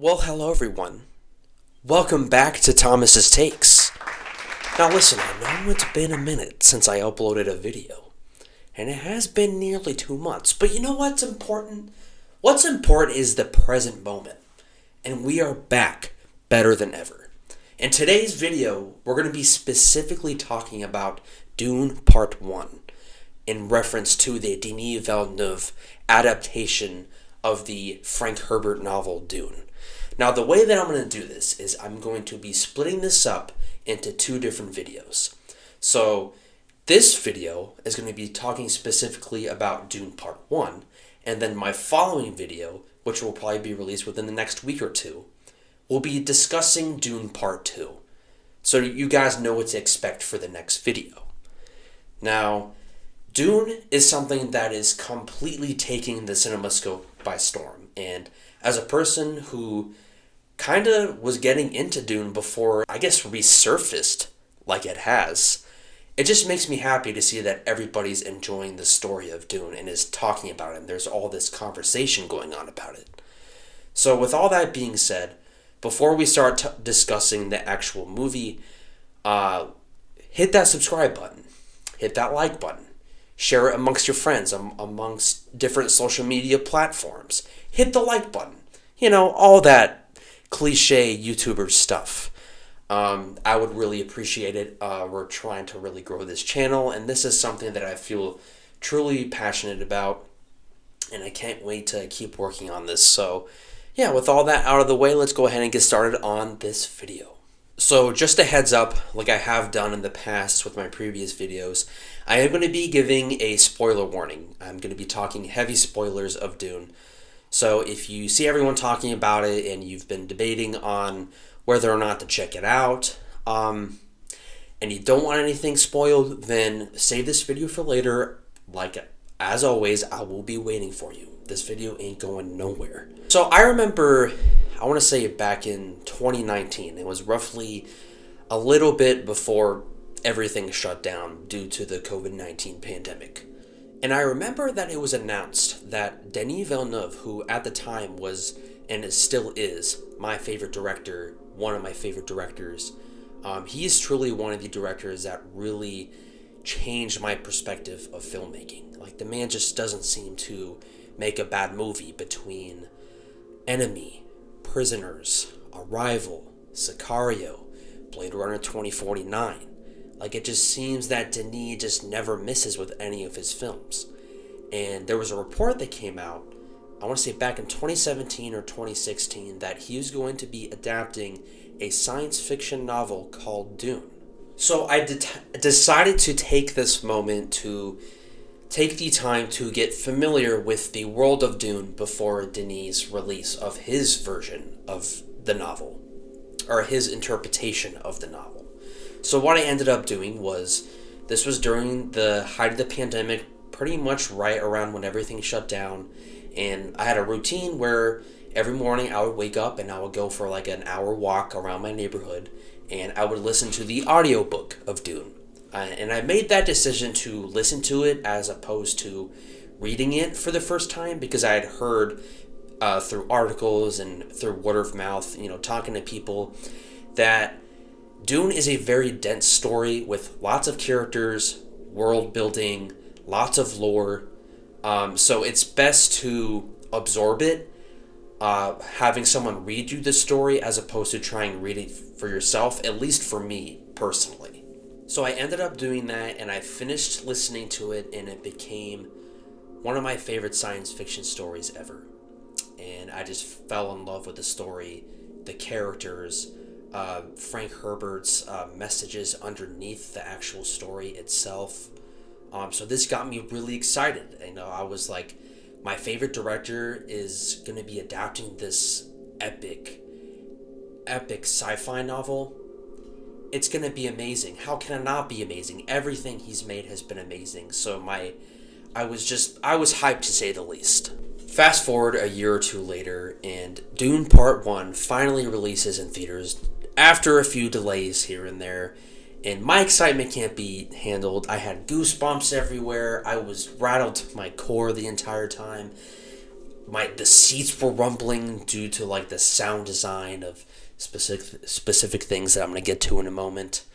Well, hello everyone. Welcome back to Thomas's Takes. Now listen, I know it's been a minute since I uploaded a video, and it has been nearly 2 months, but you know what's important? What's important is the present moment, and we are back better than ever. In today's video, we're going to be specifically talking about Dune Part 1, in reference to the Denis Villeneuve adaptation of the Frank Herbert novel Dune. Now, the way that I'm going to do this is I'm going to be splitting this up into 2 different videos. So, this video is going to be talking specifically about Dune Part 1, and then my following video, which will probably be released within the next week or 2, will be discussing Dune Part 2. So you guys know what to expect for the next video. Now, Dune is something that is completely taking the CinemaScope by storm, and as a person who kind of was getting into Dune before, I guess, resurfaced like it has, it just makes me happy to see that everybody's enjoying the story of Dune and is talking about it, and there's all this conversation going on about it. So with all that being said, before we start discussing the actual movie, hit that subscribe button, hit that like button, share it amongst your friends, amongst different social media platforms, hit the like button, all that cliche YouTuber stuff. I would really appreciate it. We're trying to really grow this channel, and this is something that I feel truly passionate about, and I can't wait to keep working on this. So yeah, with all that out of the way, let's go ahead and get started on this video. So just a heads up, like I have done in the past with my previous videos, I am going to be giving a spoiler warning. I'm going to be talking heavy spoilers of Dune. So if you see everyone talking about it and you've been debating on whether or not to check it out, and you don't want anything spoiled, then save this video for later. Like, as always, I will be waiting for you. This video ain't going nowhere. So I remember, I want to say back in 2019, it was roughly a little bit before everything shut down due to the COVID-19 pandemic. And I remember that it was announced that Denis Villeneuve, who at the time was, and still is, my favorite director, one of my favorite directors, he is truly one of the directors that really changed my perspective of filmmaking. Like, the man just doesn't seem to make a bad movie between Enemy, Prisoners, Arrival, Sicario, Blade Runner 2049. Like, it just seems that Denis just never misses with any of his films. And there was a report that came out, I want to say back in 2017 or 2016, that he was going to be adapting a science fiction novel called Dune. So I decided to take this moment to take the time to get familiar with the world of Dune before Denis' release of his version of the novel, or his interpretation of the novel. So what I ended up doing was, this was during the height of the pandemic, pretty much right around when everything shut down, and I had a routine where every morning I would wake up and I would go for like an hour walk around my neighborhood, and I would listen to the audiobook of Dune. And I made that decision to listen to it as opposed to reading it for the first time, because I had heard through articles and through word of mouth, talking to people, that Dune is a very dense story with lots of characters, world building, lots of lore. So it's best to absorb it, having someone read you the story as opposed to trying to read it for yourself, at least for me personally. So I ended up doing that, and I finished listening to it, and it became one of my favorite science fiction stories ever. And I just fell in love with the story, the characters, Frank Herbert's messages underneath the actual story itself. So this got me really excited. I was like, my favorite director is going to be adapting this epic sci-fi novel. It's going to be amazing. How can it not be amazing? Everything he's made has been amazing. So I was hyped, to say the least. Fast forward a year or 2 later, and Dune Part 1 finally releases in theaters after a few delays here and there. And my excitement can't be handled. I had goosebumps everywhere. I was rattled to my core the entire time. the seats were rumbling due to like the sound design of specific things that I'm gonna get to in a moment.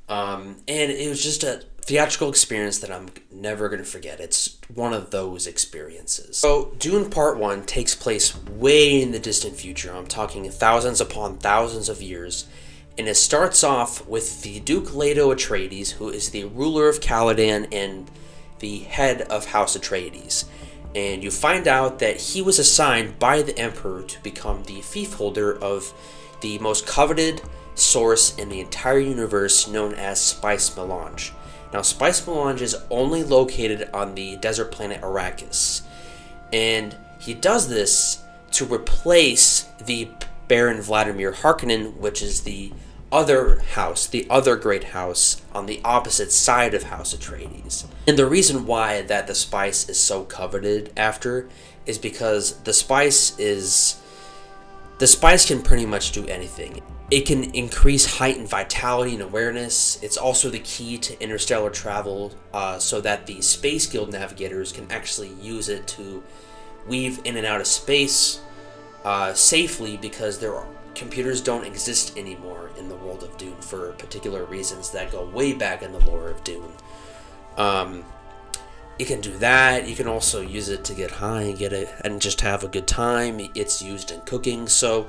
And it was just a theatrical experience that I'm never going to forget. It's one of those experiences. So, Dune Part 1 takes place way in the distant future. I'm talking thousands upon thousands of years. And it starts off with the Duke Leto Atreides, who is the ruler of Caladan and the head of House Atreides. And you find out that he was assigned by the Emperor to become the fief holder of the most coveted source in the entire universe, known as Spice Melange. Now, Spice Melange is only located on the desert planet Arrakis, and he does this to replace the Baron Vladimir Harkonnen, which is the other house, the other great house on the opposite side of House Atreides. And the reason why that the spice is so coveted after is because the spice can pretty much do anything. It can increase height and vitality and awareness. It's also the key to interstellar travel, so that the Space Guild navigators can actually use it to weave in and out of space safely, because computers don't exist anymore in the world of Dune for particular reasons that go way back in the lore of Dune. You can do that. You can also use it to get high and just have a good time. It's used in cooking, so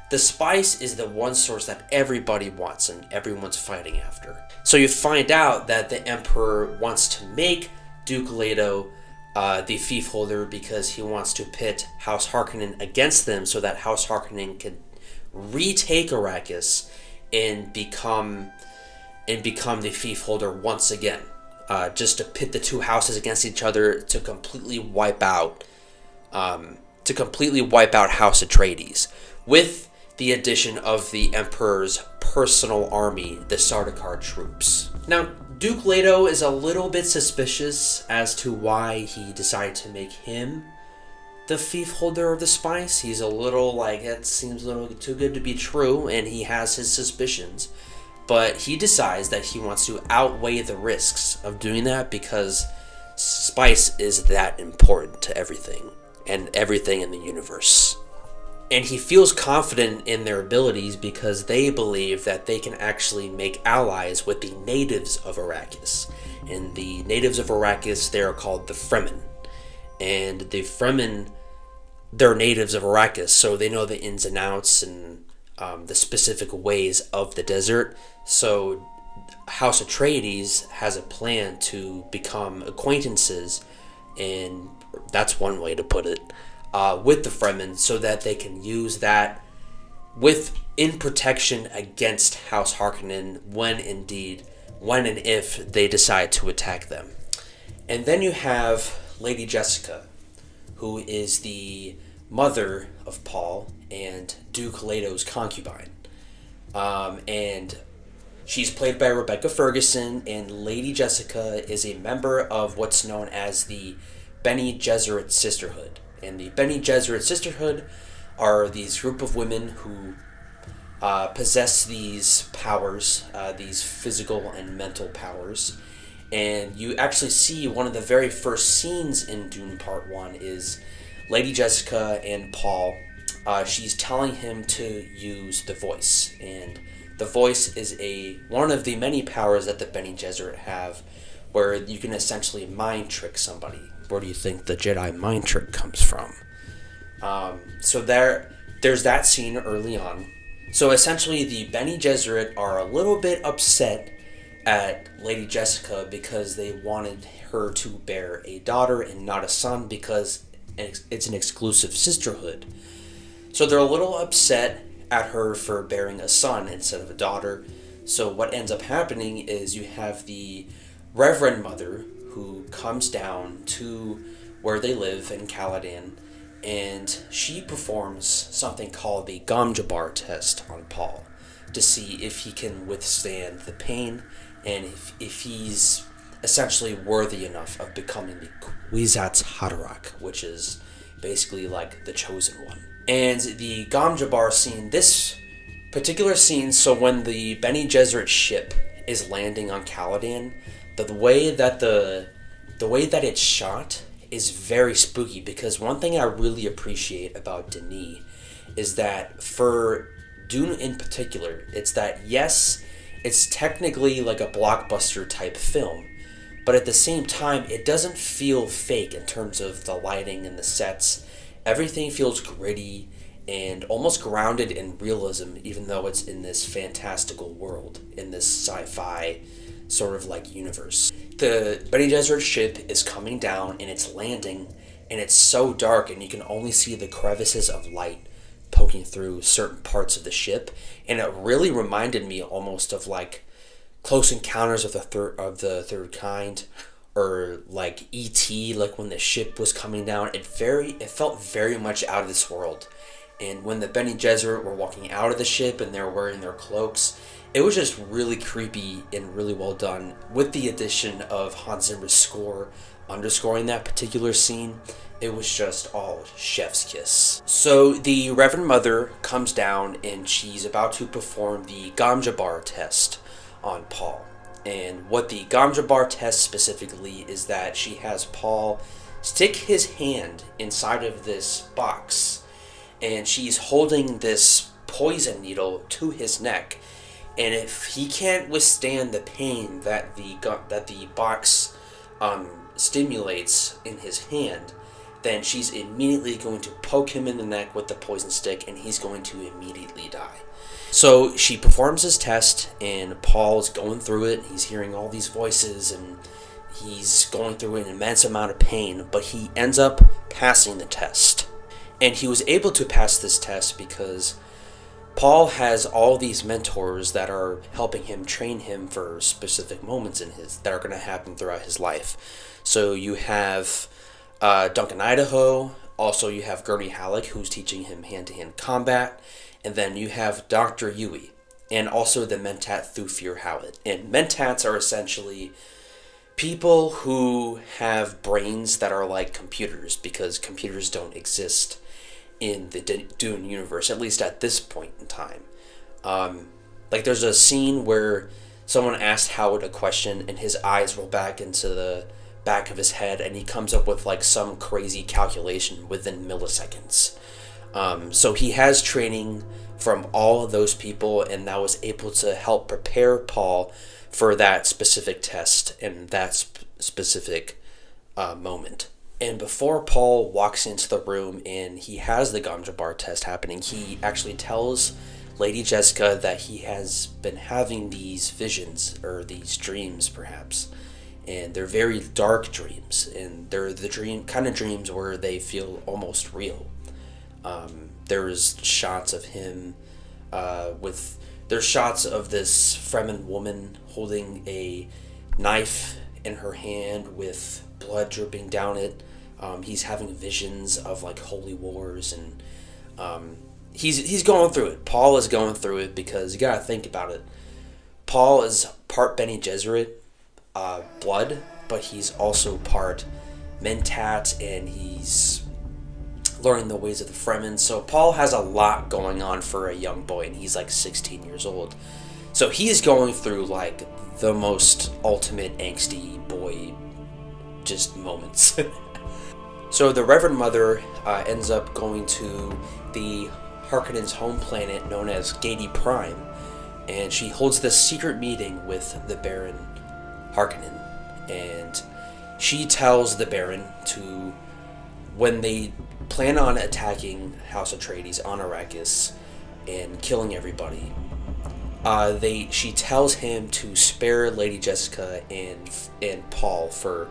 the spice is the one source that everybody wants and everyone's fighting after. So you find out that the Emperor wants to make Duke Leto the fief holder because he wants to pit House Harkonnen against them, so that House Harkonnen can retake Arrakis and become the fief holder once again. Just to pit the two houses against each other to completely wipe out House Atreides, with the addition of the Emperor's personal army, the Sardaukar troops. Now, Duke Leto is a little bit suspicious as to why he decided to make him the fief holder of the spice. He's a little like, it seems a little too good to be true, and he has his suspicions. But he decides that he wants to outweigh the risks of doing that, because spice is that important to everything and everything in the universe. And he feels confident in their abilities because they believe that they can actually make allies with the natives of Arrakis. And the natives of Arrakis, they are called the Fremen. And the Fremen, they're natives of Arrakis, so they know the ins and outs and the specific ways of the desert. So House Atreides has a plan to become acquaintances, and that's one way to put it, with the Fremen, so that they can use that in protection against House Harkonnen when and if they decide to attack them. And then you have Lady Jessica, who is the mother of Paul and Duke Leto's concubine. And she's played by Rebecca Ferguson, and Lady Jessica is a member of what's known as the Bene Gesserit Sisterhood. And the Bene Gesserit Sisterhood are these group of women who possess these powers, these physical and mental powers. And you actually see one of the very first scenes in Dune Part 1 is Lady Jessica and Paul. She's telling him to use the Voice. And the Voice is one of the many powers that the Bene Gesserit have, where you can essentially mind trick somebody. Where do you think the Jedi mind trick comes from? So there's that scene early on. So essentially the Bene Gesserit are a little bit upset at Lady Jessica because they wanted her to bear a daughter and not a son, because it's an exclusive sisterhood. So they're a little upset at her for bearing a son instead of a daughter. So what ends up happening is you have the Reverend Mother who comes down to where they live in Caladan, and she performs something called the Gamjabar test on Paul to see if he can withstand the pain and if he's essentially worthy enough of becoming the Kwisatz Haderach, which is basically like the chosen one. And the Gamjabar scene, this particular scene, so when the Bene Gesserit ship is landing on Caladan, the way that it's shot is very spooky, because one thing I really appreciate about Denis is that for Dune in particular, it's that yes, it's technically like a blockbuster type film, but at the same time, it doesn't feel fake in terms of the lighting and the sets. Everything feels gritty and almost grounded in realism, even though it's in this fantastical world, in this sci-fi sort of like universe. The Bene Gesserit ship is coming down and it's landing, and it's so dark, and you can only see the crevices of light poking through certain parts of the ship, and it really reminded me almost of like Close Encounters of the Third Kind, or like E.T., like when the ship was coming down. It felt very much out of this world. And when the Bene Gesserit were walking out of the ship and they were wearing their cloaks, it was just really creepy and really well done, with the addition of Hans Zimmer's score underscoring that particular scene. It was just all chef's kiss. So the Reverend Mother comes down and she's about to perform the Gamjabar test on Paul. And what the Gamjabar test specifically is that she has Paul stick his hand inside of this box, and she's holding this poison needle to his neck. And if he can't withstand the pain that the box stimulates in his hand, then she's immediately going to poke him in the neck with the poison stick, and he's going to immediately die. So she performs his test, and Paul's going through it. He's hearing all these voices, and he's going through an immense amount of pain, but he ends up passing the test. And he was able to pass this test because Paul has all these mentors that are helping him, train him for specific moments that are going to happen throughout his life. So you have Duncan Idaho. Also, you have Gurney Halleck, who's teaching him hand-to-hand combat. And then you have Dr. Yui, and also the Mentat Thufir Howard. And Mentats are essentially people who have brains that are like computers, because computers don't exist in the Dune universe, at least at this point in time. Like there's a scene where someone asked Howard a question, and his eyes roll back into the back of his head, and he comes up with like some crazy calculation within milliseconds. So he has training from all of those people, and that was able to help prepare Paul for that specific test and that specific moment. And before Paul walks into the room and he has the Gamjabar test happening, he actually tells Lady Jessica that he has been having these visions, or these dreams perhaps, and they're very dark dreams, and they're the kind of dreams where they feel almost real. There's shots of him there's shots of this Fremen woman holding a knife in her hand with blood dripping down it. He's having visions of like holy wars, and he's going through it. Paul is going through it, because you gotta think about it. Paul is part Bene Gesserit blood, but he's also part Mentat, and he's learning the ways of the Fremen. So Paul has a lot going on for a young boy, and he's like 16 years old. So he's going through like the most ultimate angsty boy just moments. So the Reverend Mother ends up going to the Harkonnens' home planet known as Gedi Prime, and she holds this secret meeting with the Baron Harkonnen, and she tells the Baron to, when they plan on attacking House Atreides on Arrakis and killing everybody, she tells him to spare Lady Jessica and Paul for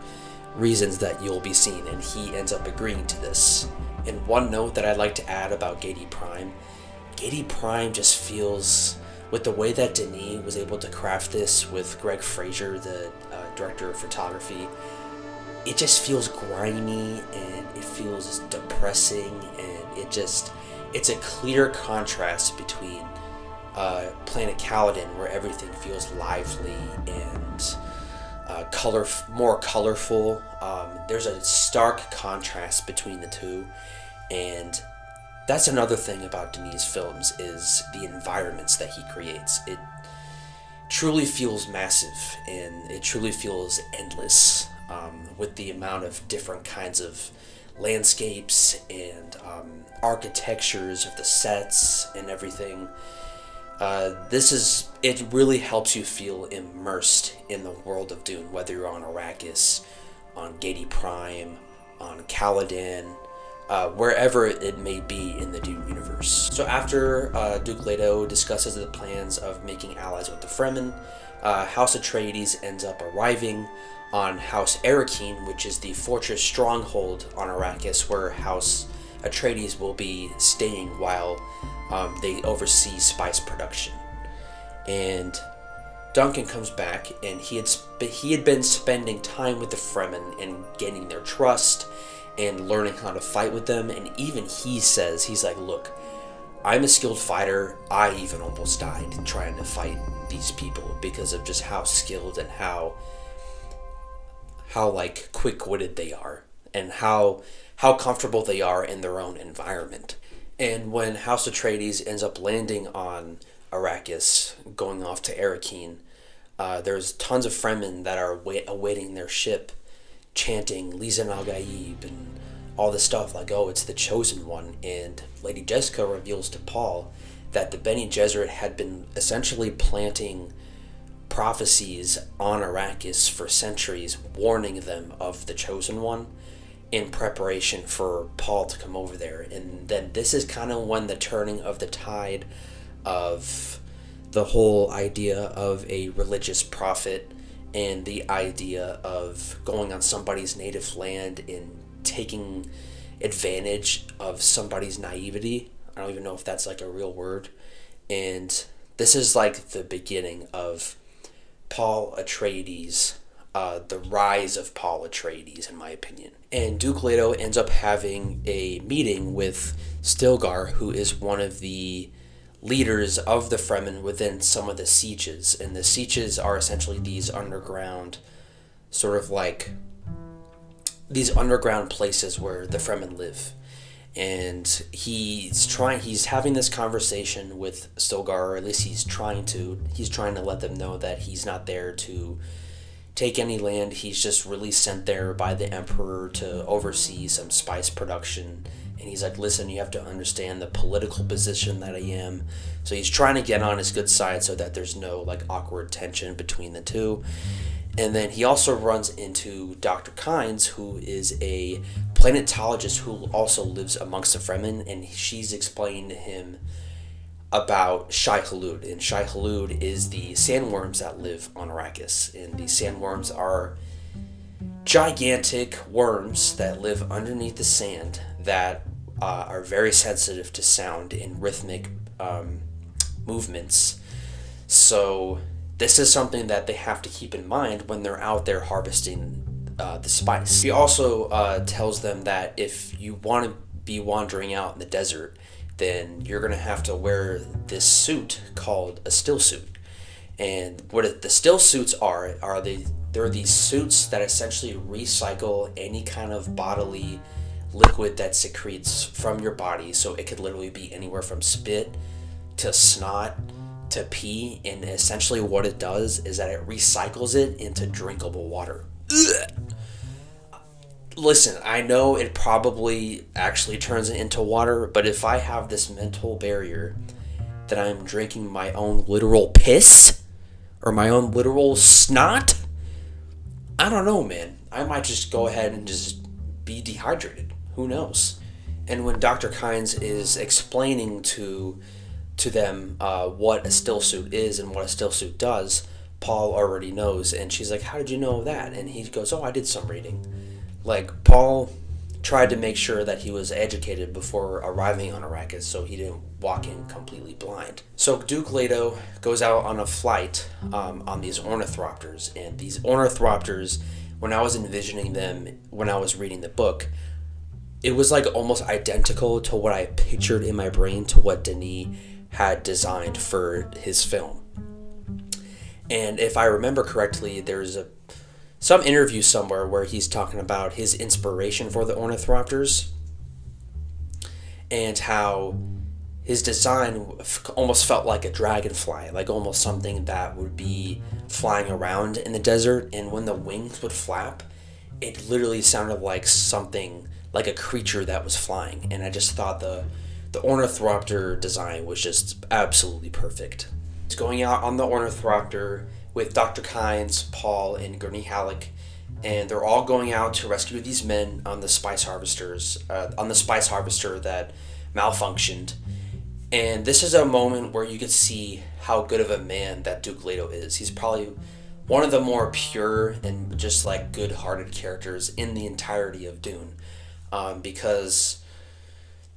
reasons that you'll be seeing, and he ends up agreeing to this. And one note that I'd like to add about Gedi Prime just feels, with the way that Denis was able to craft this with Greg Fraser, the director of photography, it just feels grimy, and it feels depressing, and it's a clear contrast between Planet Caladan, where everything feels lively and more colorful. There's a stark contrast between the two, and that's another thing about Denis' films, is the environments that he creates. It truly feels massive, and it truly feels endless. with the amount of different kinds of landscapes and architectures of the sets and everything. It really helps you feel immersed in the world of Dune, whether you're on Arrakis, on Gedi Prime, on Caladan, wherever it may be in the Dune universe. So after Duke Leto discusses the plans of making allies with the Fremen, House Atreides ends up arriving on House Arrakeen, which is the fortress stronghold on Arrakis, where House Atreides will be staying while they oversee spice production. And Duncan comes back, and he had been spending time with the Fremen and gaining their trust and learning how to fight with them. And even he says, he's like, look, I'm a skilled fighter. I even almost died trying to fight these people because of just how skilled and how like quick-witted they are, and how comfortable they are in their own environment. And when House Atreides ends up landing on Arrakis, going off to Arrakeen, there's tons of Fremen that are awaiting their ship, chanting Lisan al-Gaib and all this stuff like, oh, it's the Chosen One. And Lady Jessica reveals to Paul that the Bene Gesserit had been essentially planting prophecies on Arrakis for centuries, warning them of the Chosen One in preparation for Paul to come over there. And then this is kind of when the turning of the tide of the whole idea of a religious prophet and the idea of going on somebody's native land and taking advantage of somebody's naivety. I don't even know if that's like a real word. And this is like the beginning of Paul Atreides, the rise of Paul Atreides, in my opinion. And Duke Leto ends up having a meeting with Stilgar, who is one of the leaders of the Fremen within some of the sieges. And the sieges are essentially these underground, sort of like these underground places where the Fremen live. And he's having this conversation with Stilgar, or at least he's trying to let them know that he's not there to take any land. He's just really sent there by the Emperor to oversee some spice production. And he's like, listen, you have to understand the political position that I am. So he's trying to get on his good side so that there's no like awkward tension between the two. And then he also runs into Dr. Kynes, who is a planetologist who also lives amongst the Fremen, and she's explaining to him about Shai-Hulud. And Shai-Hulud is the sandworms that live on Arrakis. And these sandworms are gigantic worms that live underneath the sand that are very sensitive to sound and rhythmic movements. So this is something that they have to keep in mind when they're out there harvesting the spice. He also tells them that if you want to be wandering out in the desert, then you're going to have to wear this suit called a still suit. And what the still suits are these suits that essentially recycle any kind of bodily liquid that secretes from your body. So it could literally be anywhere from spit to snot to pee, and essentially what it does is that it recycles it into drinkable water. Ugh. Listen, I know it probably actually turns it into water, but if I have this mental barrier that I'm drinking my own literal piss or my own literal snot, I don't know, man. I might just go ahead and just be dehydrated. Who knows? And when Dr. Kynes is explaining to them what a still suit is and what a still suit does, Paul already knows. And she's like, how did you know that? And he goes, oh, I did some reading. Like, Paul tried to make sure that he was educated before arriving on Arrakis, so he didn't walk in completely blind. So Duke Leto goes out on a flight on these ornithopters, and these ornithopters, when I was envisioning them, when I was reading the book, it was like almost identical to what I pictured in my brain to what Denis had designed for his film. And if I remember correctly, there's some interview somewhere where he's talking about his inspiration for the ornithopters and how his design almost felt like a dragonfly, like almost something that would be flying around in the desert, and when the wings would flap, it literally sounded like something, like a creature that was flying. And I just thought the ornithopter design was just absolutely perfect. It's going out on the ornithopter with Dr. Kynes, Paul, and Gurney Halleck, and they're all going out to rescue these men on the spice harvesters, on the spice harvester that malfunctioned. And this is a moment where you could see how good of a man that Duke Leto is. He's probably one of the more pure and just like good-hearted characters in the entirety of Dune, because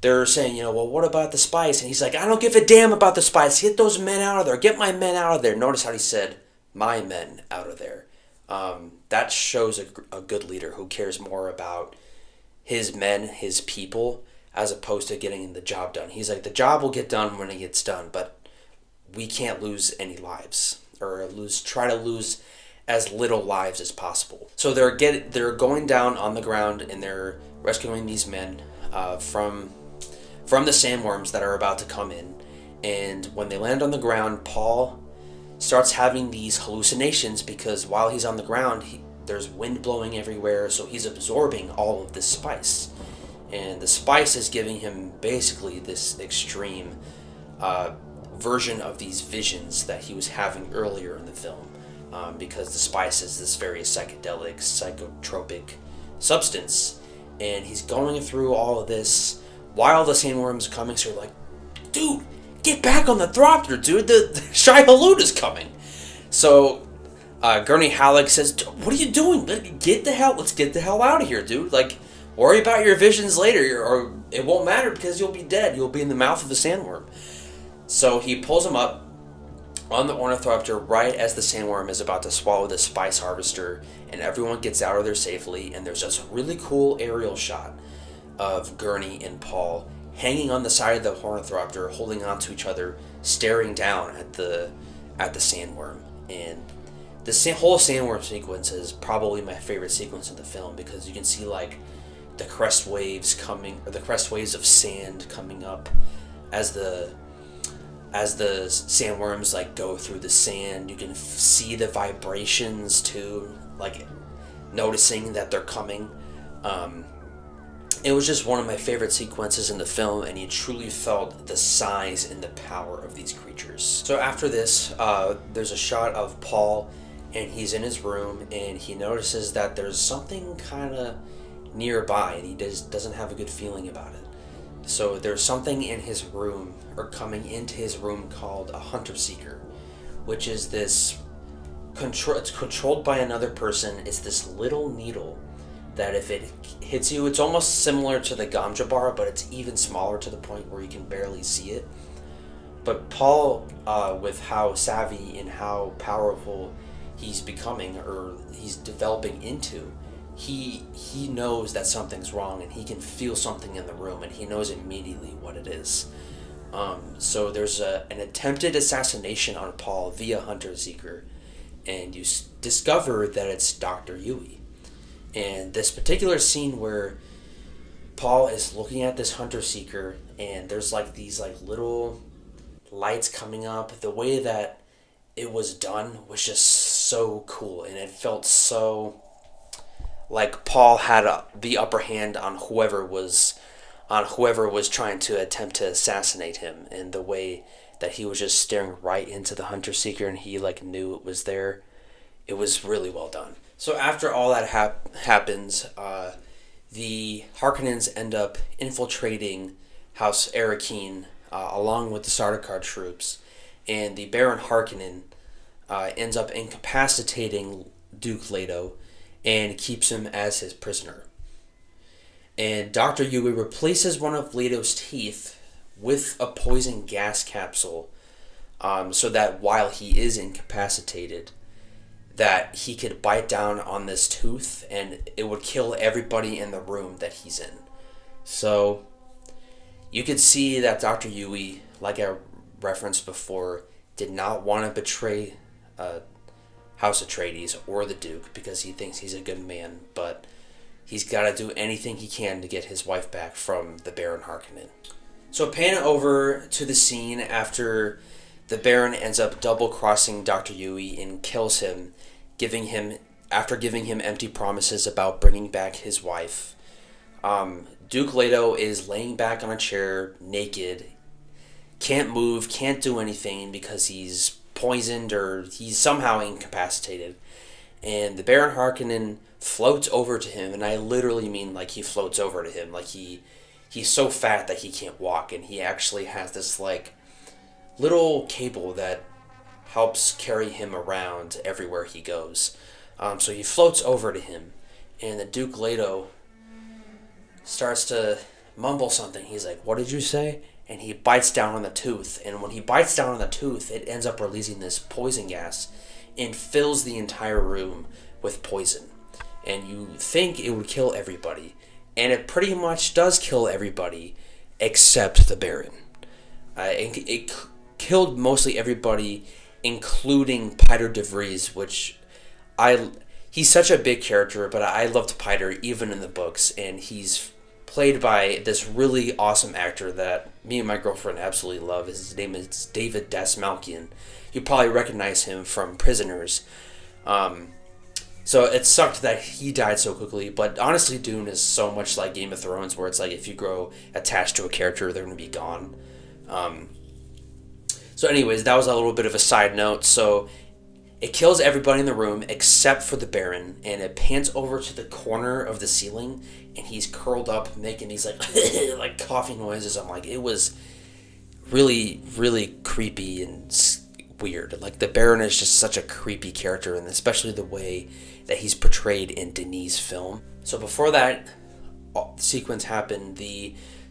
they're saying, well, what about the spice? And he's like, I don't give a damn about the spice. Get those men out of there. Get my men out of there. Notice how he said, my men out of there. That shows a good leader who cares more about his men, his people, as opposed to getting the job done. He's like, the job will get done when it gets done, but we can't lose any lives, or try to lose as little lives as possible. So they're going down on the ground and they're rescuing these men from the sandworms that are about to come in. And when they land on the ground, Paul starts having these hallucinations because while he's on the ground, there's wind blowing everywhere, so he's absorbing all of this spice. And the spice is giving him basically this extreme version of these visions that he was having earlier in the film, because the spice is this very psychedelic, psychotropic substance. And he's going through all of this while the sandworms are coming, so you're like, dude, get back on the thropter, dude, the Shai Hulud is coming. So Gurney Halleck says, what are you doing? Let's get the hell out of here, dude. Like, worry about your visions later, or it won't matter because you'll be dead. You'll be in the mouth of a sandworm. So he pulls him up on the ornithopter right as the sandworm is about to swallow the spice harvester, and everyone gets out of there safely. And there's this really cool aerial shot of Gurney and Paul hanging on the side of the ornithopter, holding on to each other, staring down at the sandworm. And the whole sandworm sequence is probably my favorite sequence in the film, because you can see like the crest waves of sand coming up as the sandworms like go through the sand. You can see the vibrations too, like noticing that they're coming. It was just one of my favorite sequences in the film, and you truly felt the size and the power of these creatures. So after this, there's a shot of Paul, and he's in his room, and he notices that there's something kind of nearby, and he doesn't have a good feeling about it. So there's something in his room, or coming into his room, called a hunter seeker, which is this it's controlled by another person. It's this little needle that if it hits you, it's almost similar to the Gamja bar, but it's even smaller to the point where you can barely see it. But Paul, with how savvy and how powerful he's becoming, or he's developing into, he knows that something's wrong, and he can feel something in the room, and he knows immediately what it is. So there's an attempted assassination on Paul via Hunter Seeker, and you discover that it's Dr. Yui. And this particular scene where Paul is looking at this Hunter Seeker, and there's like these like little lights coming up, the way that it was done was just so cool, and it felt so like Paul had the upper hand on whoever was trying to attempt to assassinate him, and the way that he was just staring right into the Hunter Seeker, and he like knew it was there. It was really well done. So after all that happens, the Harkonnens end up infiltrating House Arakeen along with the Sardaukar troops, and the Baron Harkonnen ends up incapacitating Duke Leto and keeps him as his prisoner. And Dr. Yui replaces one of Leto's teeth with a poison gas capsule, so that while he is incapacitated, that he could bite down on this tooth and it would kill everybody in the room that he's in. So you could see that Dr. Yui, like I referenced before, did not want to betray House Atreides or the Duke, because he thinks he's a good man, but he's got to do anything he can to get his wife back from the Baron Harkonnen. So pan over to the scene after the Baron ends up double-crossing Dr. Yui and kills him, giving him after giving him empty promises about bringing back his wife, Duke Leto is laying back on a chair, naked, can't move, can't do anything because he's poisoned or he's somehow incapacitated. And the Baron Harkonnen floats over to him, and I literally mean like he floats over to him, like he's so fat that he can't walk, and he actually has this like little cable that helps carry him around everywhere he goes. So he floats over to him, and the Duke Leto starts to mumble something. He's like, "What did you say?" And he bites down on the tooth, and when he bites down on the tooth, it ends up releasing this poison gas and fills the entire room with poison. And you think it would kill everybody, and it pretty much does kill everybody except the Baron. It killed mostly everybody, including Piter de Vries, which he's such a big character, but I loved Piter even in the books, and he's played by this really awesome actor that me and my girlfriend absolutely love. His name is David Dastmalchian. You probably recognize him from Prisoners. So it sucked that he died so quickly, but honestly, Dune is so much like Game of Thrones, where it's like if you grow attached to a character, they're going to be gone. So anyways, that was a little bit of a side note. So it kills everybody in the room except for the Baron, and it pans over to the corner of the ceiling, and he's curled up making these like like coughing noises. I'm like, it was really, really creepy and weird. Like, the Baron is just such a creepy character, and especially the way that he's portrayed in Denis' film. So before that sequence happened,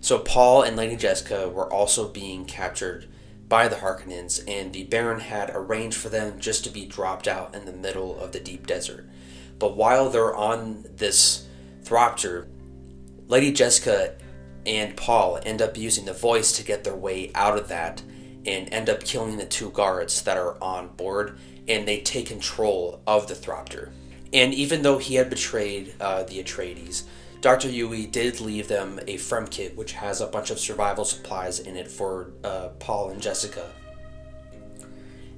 so Paul and Lady Jessica were also being captured by the Harkonnens, and the Baron had arranged for them just to be dropped out in the middle of the deep desert. But while they're on this thropter, Lady Jessica and Paul end up using the voice to get their way out of that and end up killing the two guards that are on board, and they take control of the thropter. And even though he had betrayed the Atreides, Dr. Yui did leave them a Frem kit, which has a bunch of survival supplies in it for Paul and Jessica.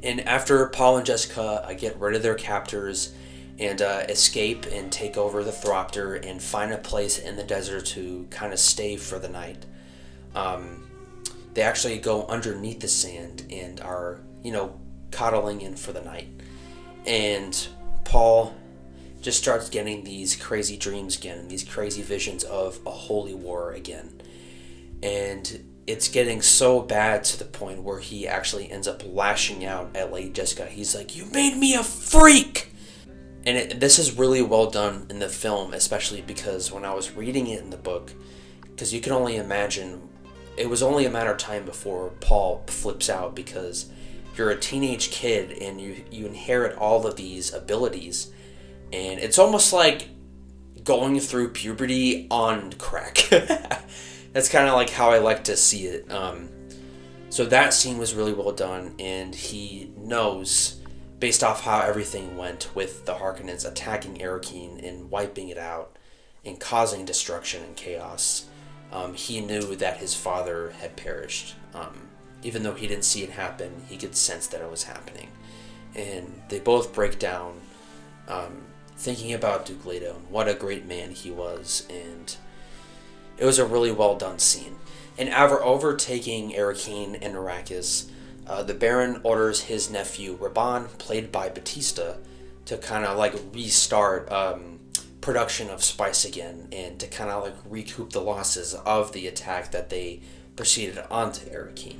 And after Paul and Jessica get rid of their captors and escape and take over the thropter and find a place in the desert to kind of stay for the night, they actually go underneath the sand and are, coddling in for the night. And Paul just starts getting these crazy dreams again, these crazy visions of a holy war again. And it's getting so bad to the point where he actually ends up lashing out at Lady Jessica. He's like, "You made me a freak!" And this is really well done in the film, especially because when I was reading it in the book, because you can only imagine, it was only a matter of time before Paul flips out, because you're a teenage kid and you inherit all of these abilities. And it's almost like going through puberty on crack. That's kind of like how I like to see it. So that scene was really well done, and he knows, based off how everything went with the Harkonnens attacking Arrakeen and wiping it out and causing destruction and chaos, he knew that his father had perished. Even though he didn't see it happen, he could sense that it was happening. And they both break down, thinking about Duke Leto and what a great man he was, and it was a really well done scene. And after overtaking Arrakeen and Arrakis, the Baron orders his nephew Raban, played by Batista, to kind of like restart production of spice again, and to kind of like recoup the losses of the attack that they proceeded onto Arrakeen.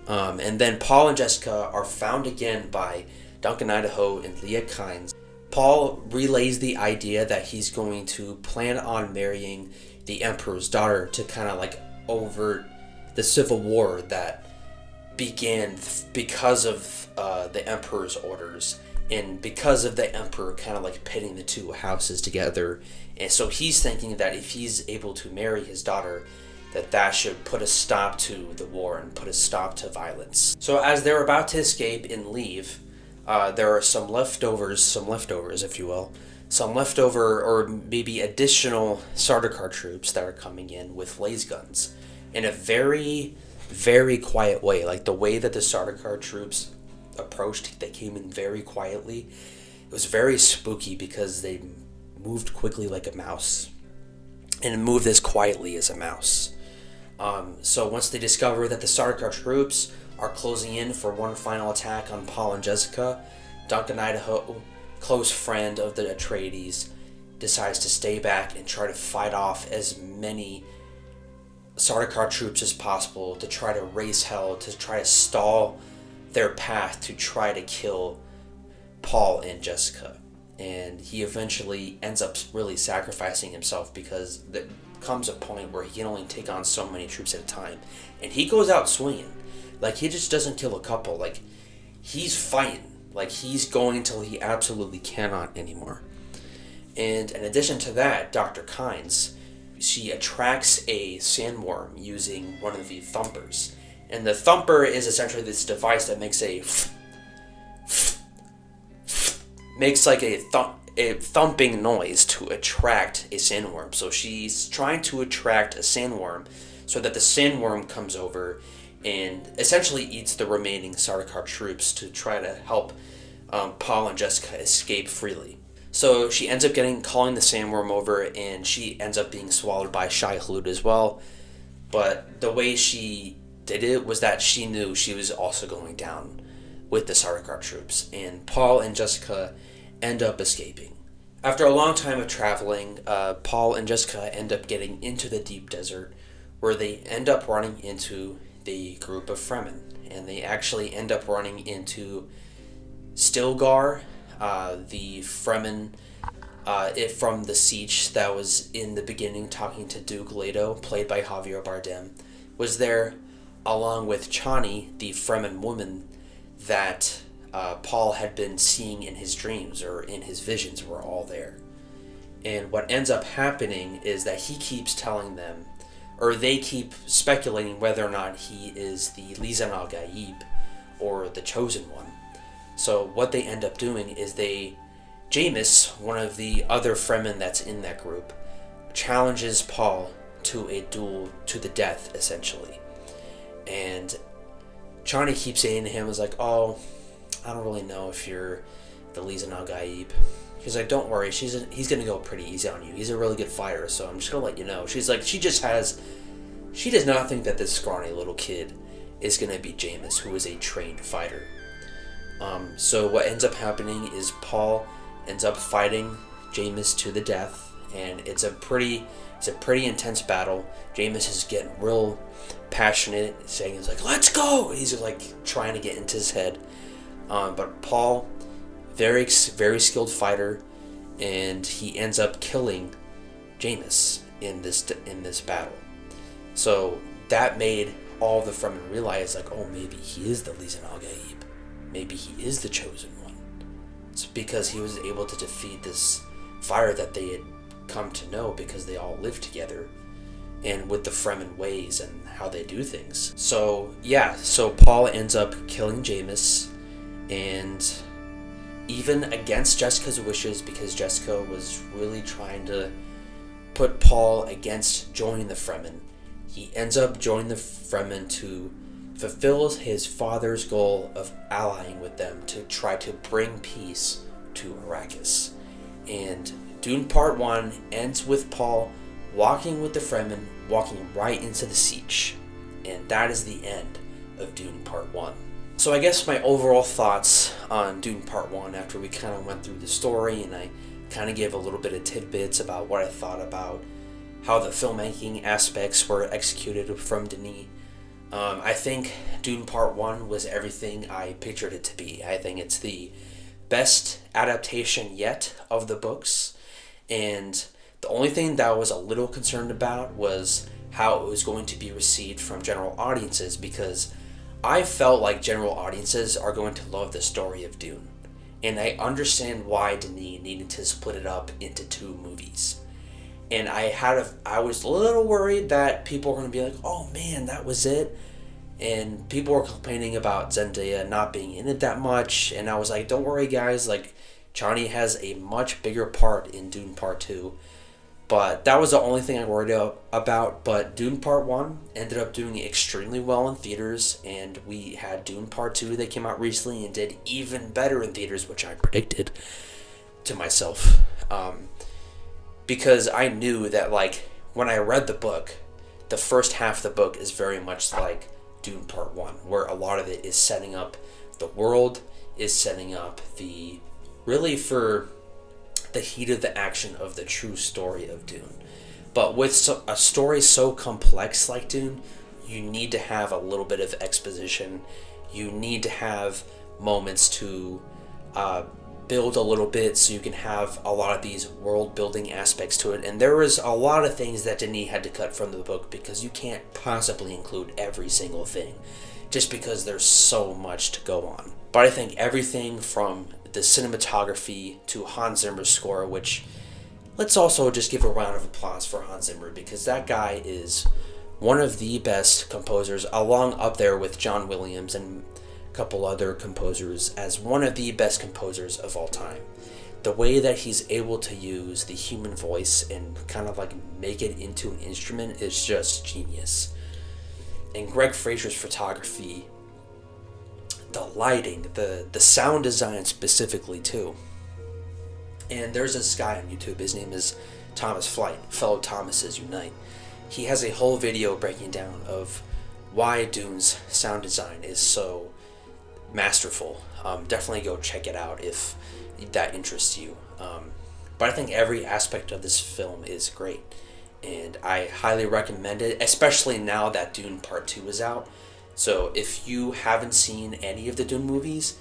And then Paul and Jessica are found again by Duncan Idaho and Leah Kynes. Paul relays the idea that he's going to plan on marrying the Emperor's daughter to kind of like overt the civil war that began because of the Emperor's orders, and because of the Emperor kind of like pitting the two houses together. And so he's thinking that if he's able to marry his daughter, that should put a stop to the war and put a stop to violence. So as they're about to escape and leave, there are some leftovers, if you will, some leftover or maybe additional Sardaukar troops that are coming in with laser guns in a very, very quiet way. Like the way that the Sardaukar troops approached, they came in very quietly. It was very spooky because they moved quickly like a mouse and moved as quietly as a mouse. So once they discover that the Sardaukar troops are closing in for one final attack on Paul and Jessica, Duncan Idaho, close friend of the Atreides, decides to stay back and try to fight off as many Sardaukar troops as possible to try to raise hell, to try to stall their path to try to kill Paul and Jessica. And he eventually ends up really sacrificing himself because there comes a point where he can only take on so many troops at a time. And he goes out swinging. Like, he just doesn't kill a couple. Like, he's fighting. Like, he's going until he absolutely cannot anymore. And in addition to that, Dr. Kynes, she attracts a sandworm using one of the thumpers. And the thumper is essentially this device that makes like a thumping noise to attract a sandworm. So she's trying to attract a sandworm so that the sandworm comes over and essentially eats the remaining Sardaukar troops to try to help Paul and Jessica escape freely. So she ends up calling the sandworm over, and she ends up being swallowed by Shai-Hulud as well. But the way she did it was that she knew she was also going down with the Sardaukar troops, and Paul and Jessica end up escaping. After a long time of traveling, Paul and Jessica end up getting into the deep desert, where they end up running into the group of Fremen, and they actually end up running into Stilgar, the Fremen from the Siege that was in the beginning talking to Duke Leto, played by Javier Bardem, was there, along with Chani, the Fremen woman that Paul had been seeing in his dreams or in his visions, were all there. And what ends up happening is that he keeps telling them, or they keep speculating whether or not he is the Lisan al-Gaib or the Chosen One. So what they end up doing is Jameis, one of the other Fremen that's in that group, challenges Paul to a duel to the death, essentially. And Chani keeps saying to him, is like, oh, I don't really know if you're the Lisan al-Gaib. She's like, don't worry, he's going to go pretty easy on you. He's a really good fighter, so I'm just going to let you know. She's like, she does not think that this scrawny little kid is going to be Jameis, who is a trained fighter. So what ends up happening is Paul ends up fighting Jameis to the death, and it's a pretty intense battle. Jameis is getting real passionate, saying, he's like, let's go! He's like trying to get into his head. But Paul, very, very skilled fighter, and he ends up killing Jameis in this battle. So that made all the Fremen realize, like, oh, maybe he is the Lisan al-Gaib. Maybe he is the Chosen One. It's because he was able to defeat this fire that they had come to know because they all lived together, and with the Fremen ways and how they do things. So Paul ends up killing Jameis, and even against Jessica's wishes, because Jessica was really trying to put Paul against joining the Fremen, he ends up joining the Fremen to fulfill his father's goal of allying with them to try to bring peace to Arrakis. And Dune Part 1 ends with Paul walking with the Fremen, walking right into the Siege. And that is the end of Dune Part 1. So I guess my overall thoughts on Dune Part 1, after we kind of went through the story and I kind of gave a little bit of tidbits about what I thought about how the filmmaking aspects were executed from Denis, I think Dune Part 1 was everything I pictured it to be. I think it's the best adaptation yet of the books, and the only thing that I was a little concerned about was how it was going to be received from general audiences, because I felt like general audiences are going to love the story of Dune, and I understand why Denis needed to split it up into 2 movies. And I was a little worried that people were going to be like, oh man, that was it. And people were complaining about Zendaya not being in it that much. And I was like, don't worry guys, like, Chani has a much bigger part in Dune Part 2. But that was the only thing I worried about. But Dune Part 1 ended up doing extremely well in theaters. And we had Dune Part 2 that came out recently and did even better in theaters, which I predicted. to myself, because I knew that, like, when I read the book, the first half of the book is very much like Dune Part 1, where a lot of it is setting up the world, is setting up the, really for the heat of the action of the true story of Dune. But with a story so complex like Dune, you need to have a little bit of exposition. You need to have moments to build a little bit, so you can have a lot of these world building aspects to it. And there was a lot of things that Denis had to cut from the book, because you can't possibly include every single thing, just because there's so much to go on. But I think everything from the cinematography to Hans Zimmer's score, which, let's also just give a round of applause for Hans Zimmer, because that guy is one of the best composers, along up there with John Williams and a couple other composers, as one of the best composers of all time. The way that he's able to use the human voice and kind of like make it into an instrument is just genius. And Greg Fraser's photography, the lighting, the sound design specifically too. And there's this guy on YouTube, his name is Thomas Flight, fellow Thomases Unite. He has a whole video breaking down of why Dune's sound design is so masterful. Definitely go check it out if that interests you. But I think every aspect of this film is great, and I highly recommend it, especially now that Dune Part 2 is out. So if you haven't seen any of the Dune movies,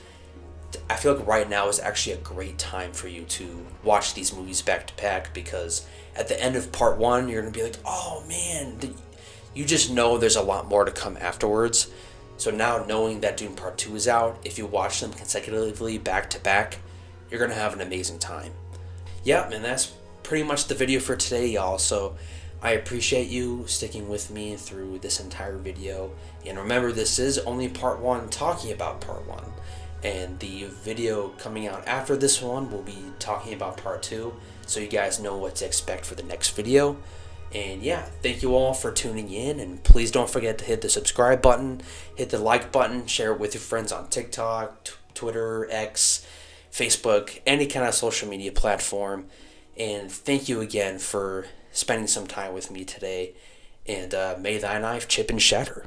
I feel like right now is actually a great time for you to watch these movies back to back, because at the end of Part 1, you're going to be like, oh man, you just know there's a lot more to come afterwards. So now, knowing that Dune Part 2 is out, if you watch them consecutively back to back, you're going to have an amazing time. Yeah, and that's pretty much the video for today, y'all. So I appreciate you sticking with me through this entire video. And remember, this is only Part 1 talking about Part 1. And the video coming out after this one will be talking about Part 2, so you guys know what to expect for the next video. And yeah, thank you all for tuning in, and please don't forget to hit the subscribe button, hit the like button, share it with your friends on TikTok, Twitter, X, Facebook, any kind of social media platform. And thank you again for spending some time with me today, and may thy knife chip and shatter.